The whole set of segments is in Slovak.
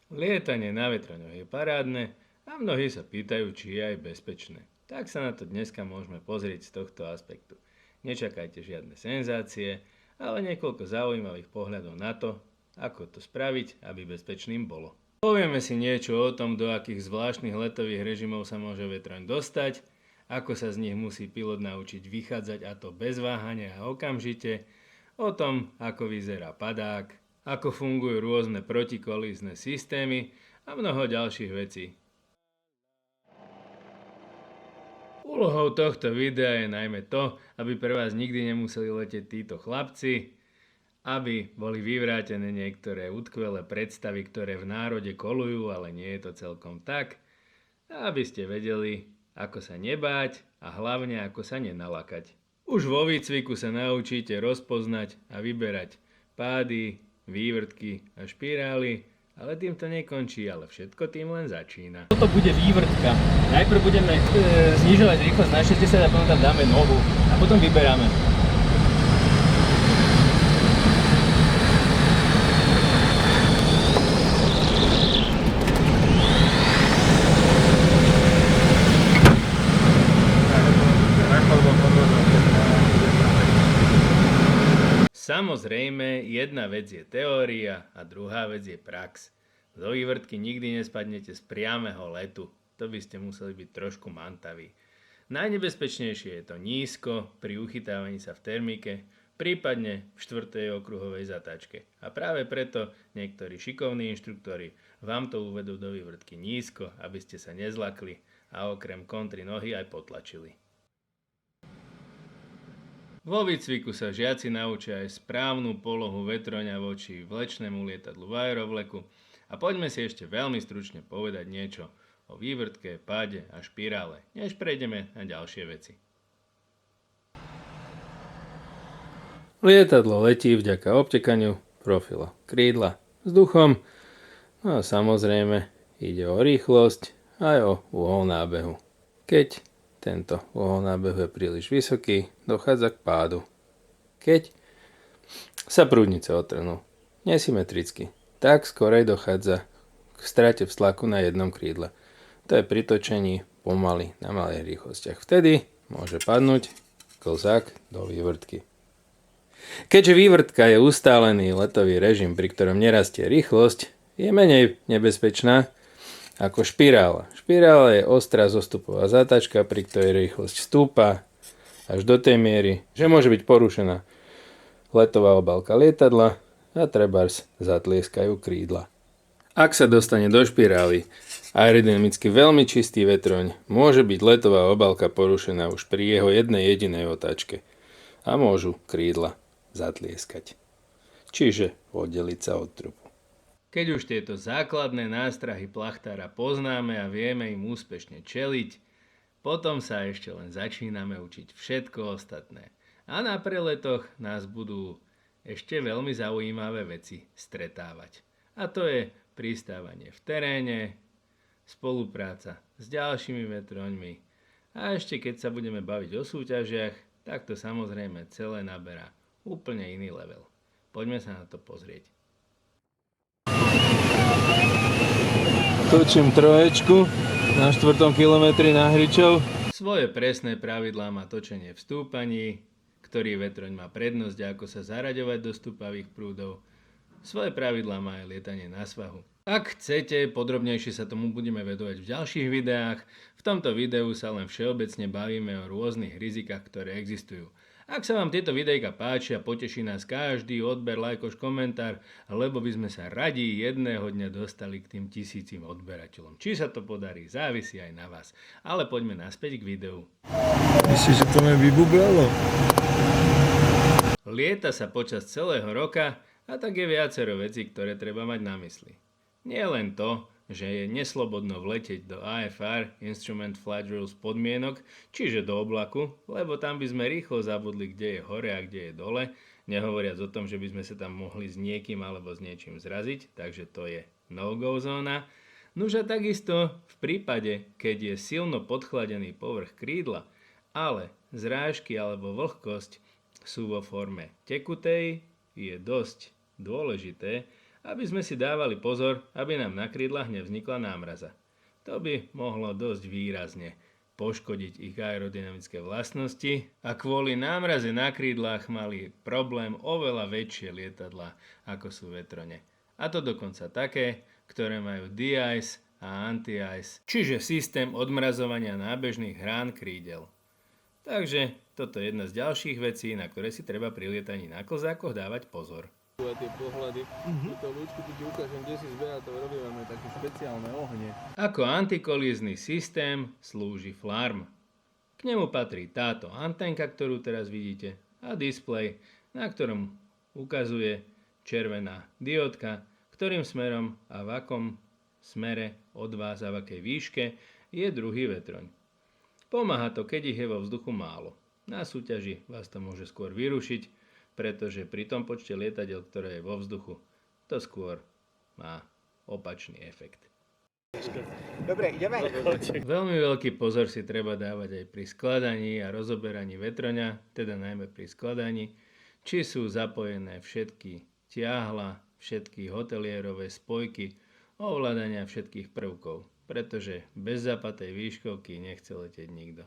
Lietanie na vetroňoch je parádne a mnohí sa pýtajú, či je aj bezpečné. Tak sa na to dneska môžeme pozrieť z tohto aspektu. Nečakajte žiadne senzácie, ale niekoľko zaujímavých pohľadov na to, ako to spraviť, aby bezpečným bolo. Povieme si niečo o tom, do akých zvláštnych letových režimov sa môže vetroň dostať, ako sa z nich musí pilot naučiť vychádzať, a to bez váhania a okamžite, o tom, ako vyzerá padák, ako fungujú rôzne protikolízne systémy a mnoho ďalších vecí. Úlohou tohto videa je najmä to, aby pre vás nikdy nemuseli letieť títo chlapci, aby boli vyvrátené niektoré utkvelé predstavy, ktoré v národe kolujú, ale nie je to celkom tak, a aby ste vedeli, ako sa nebáť a hlavne ako sa nenalakať. Už vo výcviku sa naučíte rozpoznať a vyberať pády, vývrtky a špirály, ale tým to nekončí, ale všetko tým len začína. Toto bude vývrtka. Najprv budeme znižovať rýchlosť na 60 a potom tam dáme nohu a potom vyberáme. Samozrejme, jedna vec je teória a druhá vec je prax. Do vývrtky nikdy nespadnete z priameho letu. To by ste museli byť trošku mantaví. Najnebezpečnejšie je to nízko, pri uchytávaní sa v termike, prípadne v 4. okruhovej zatáčke. A práve preto niektorí šikovní inštruktori vám to uvedú do vývrtky nízko, aby ste sa nezlakli a okrem kontry nohy aj potlačili. Vo výcviku sa žiaci naučia aj správnu polohu vetroňa voči vlečnému lietadlu v aerovleku a poďme si ešte veľmi stručne povedať niečo o vývrtke, páde a špirále, než prejdeme na ďalšie veci. Lietadlo letí vďaka obtekaniu profila krídla vzduchom, no a samozrejme ide o rýchlosť aj o uhol nábehu. Keď tento uhol nábehu je príliš vysoký, dochádza k pádu. Keď sa prúdnice otrhnú nesymetricky, tak skorej dochádza k strate vztlaku na jednom krídle. To je pri točení pomaly na malých rýchlostiach. Vtedy môže padnúť klzák do vývrtky. Keďže vývrtka je ustálený letový režim, pri ktorom nerastie rýchlosť, je menej nebezpečná ako špirála. Špirála je ostrá zostupová zátačka, pri ktorej rýchlosť stúpa až do tej miery, že môže byť porušená letová obálka lietadla a trebárs zatlieskajú krídla. Ak sa dostane do špirály aerodynamicky veľmi čistý vetroň, môže byť letová obálka porušená už pri jeho jednej jedinej otáčke a môžu krídla zatlieskať. Čiže oddeliť sa od trupu. Keď už tieto základné nástrahy plachtára poznáme a vieme im úspešne čeliť, potom sa ešte len začíname učiť všetko ostatné. A na preletoch nás budú ešte veľmi zaujímavé veci stretávať. A to je pristávanie v teréne, spolupráca s ďalšími vetroňmi a ešte keď sa budeme baviť o súťažiach, tak to samozrejme celé naberá úplne iný level. Poďme sa na to pozrieť. Točím troječku na 4. kilometri na Hričov. Svoje presné pravidlá má točenie v stúpaní, ktorý vetroň má prednosť, ako sa zaraďovať do stúpavých prúdov. Svoje pravidlá má aj lietanie na svahu. Ak chcete, podrobnejšie sa tomu budeme vedovať v ďalších videách. V tomto videu sa len všeobecne bavíme o rôznych rizikách, ktoré existujú. Ak sa vám tieto videjka páčia, poteší nás každý odber, lajkoš, komentár, lebo by sme sa radi jedného dňa dostali k tým 1000 odberateľom. Či sa to podarí, závisí aj na vás. Ale poďme naspäť k videu. Myslíš, že to mi vybublalo? Lieta sa počas celého roka a tak je viacero vecí, ktoré treba mať na mysli. Nie len to, že je neslobodno vletieť do AFR, Instrument Flight Rules podmienok, čiže do oblaku, lebo tam by sme rýchlo zabudli, kde je hore a kde je dole, nehovoriac o tom, že by sme sa tam mohli s niekým alebo s niečím zraziť, takže to je no-go zóna. Nuž a takisto v prípade, keď je silno podchladený povrch krídla, ale zrážky alebo vlhkosť sú vo forme tekutej, je dosť dôležité, aby sme si dávali pozor, aby nám na krídlach nevznikla námraza. To by mohlo dosť výrazne poškodiť ich aerodynamické vlastnosti a kvôli námraze na krídlach mali problém oveľa väčšie lietadlá, ako sú vetrone. A to dokonca také, ktoré majú de-ice a anti-ice, čiže systém odmrazovania nábežných hrán krídel. Takže toto je jedna z ďalších vecí, na ktoré si treba pri lietaní na klzákoch dávať pozor. Tie pohľady, túto lúčku tu ti ukážem, kde si zbeha, to robíme také špeciálne ohne. Ako antikolízny systém slúži Flarm. K nemu patrí táto antenka, ktorú teraz vidíte, a displej, na ktorom ukazuje červená diódka, ktorým smerom a v akom smere od vás a v akej výške je druhý vetroň. Pomáha to, keď ich je vo vzduchu málo. Na súťaži vás to môže skôr vyrušiť, pretože pri tom počte lietadiel, ktoré je vo vzduchu, to skôr má opačný efekt. Dobre, ideme. Veľmi veľký pozor si treba dávať aj pri skladaní a rozoberaní vetroňa, teda najmä pri skladaní, či sú zapojené všetky tiahla, všetky hotelierové spojky, ovládania všetkých prvkov, pretože bez zapatej výškovky nechce letieť nikto.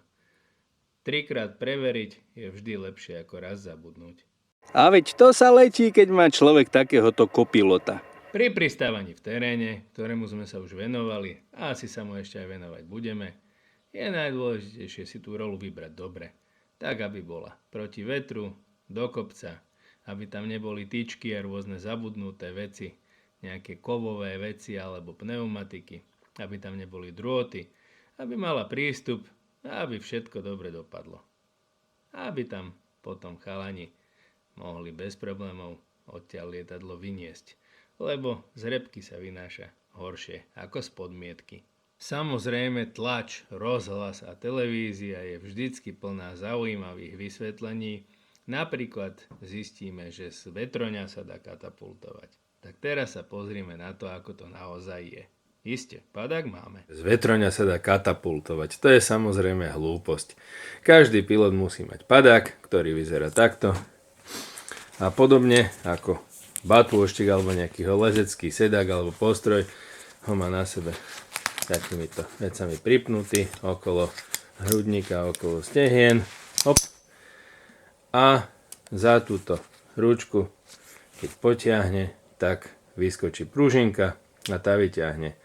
3-krát preveriť je vždy lepšie ako raz zabudnúť. A veď to sa letí, keď má človek takéhoto kopilota. Pri pristávaní v teréne, ktorému sme sa už venovali a asi sa mu ešte aj venovať budeme, je najdôležitejšie si tú rolu vybrať dobre, tak aby bola proti vetru, do kopca, aby tam neboli tyčky a rôzne zabudnuté veci, nejaké kovové veci alebo pneumatiky, aby tam neboli drôty, aby mala prístup a aby všetko dobre dopadlo. Aby tam potom chalani mohli bez problémov odtiaľ lietadlo vyniesť, lebo z repky sa vynáša horšie ako z podmietky. Samozrejme tlač, rozhlas a televízia je vždycky plná zaujímavých vysvetlení. Napríklad zistíme, že z vetroňa sa dá katapultovať. Tak teraz sa pozrime na to, ako to naozaj je. Isté, padák máme. Z vetroňa sa dá katapultovať. To je samozrejme hlúposť. Každý pilot musí mať padák, ktorý vyzerá takto. A podobne ako batôštik alebo nejaký lezecký sedák alebo postroj ho má na sebe takýmito vecami pripnutý okolo hrudníka, okolo stehien. Hop. A za túto ručku, keď potiahne, tak vyskočí pružinka a tá vyťahne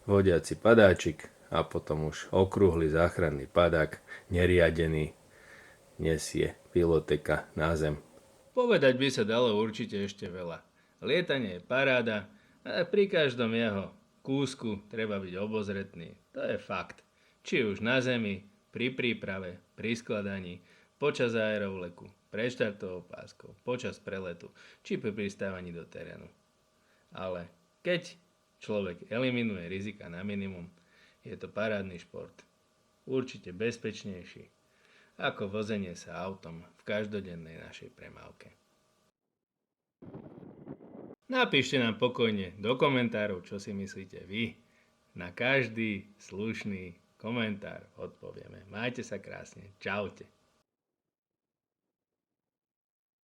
vodiaci padáčik a potom už okrúhly záchranný padák, neriadený, nesie piloteka na zem. Povedať by sa dalo určite ešte veľa. Lietanie je paráda, ale pri každom jeho kúsku treba byť obozretný. To je fakt. Či už na zemi, pri príprave, pri skladaní, počas aerovleku, pred štartovou páskou, počas preletu, či pri pristávaní do terénu. Ale keď človek eliminuje rizika na minimum, je to parádny šport. Určite bezpečnejší ako vozenie sa autom v každodennej našej premávke. Napíšte nám pokojne do komentárov, čo si myslíte vy. Na každý slušný komentár odpovieme. Majte sa krásne. Čaute.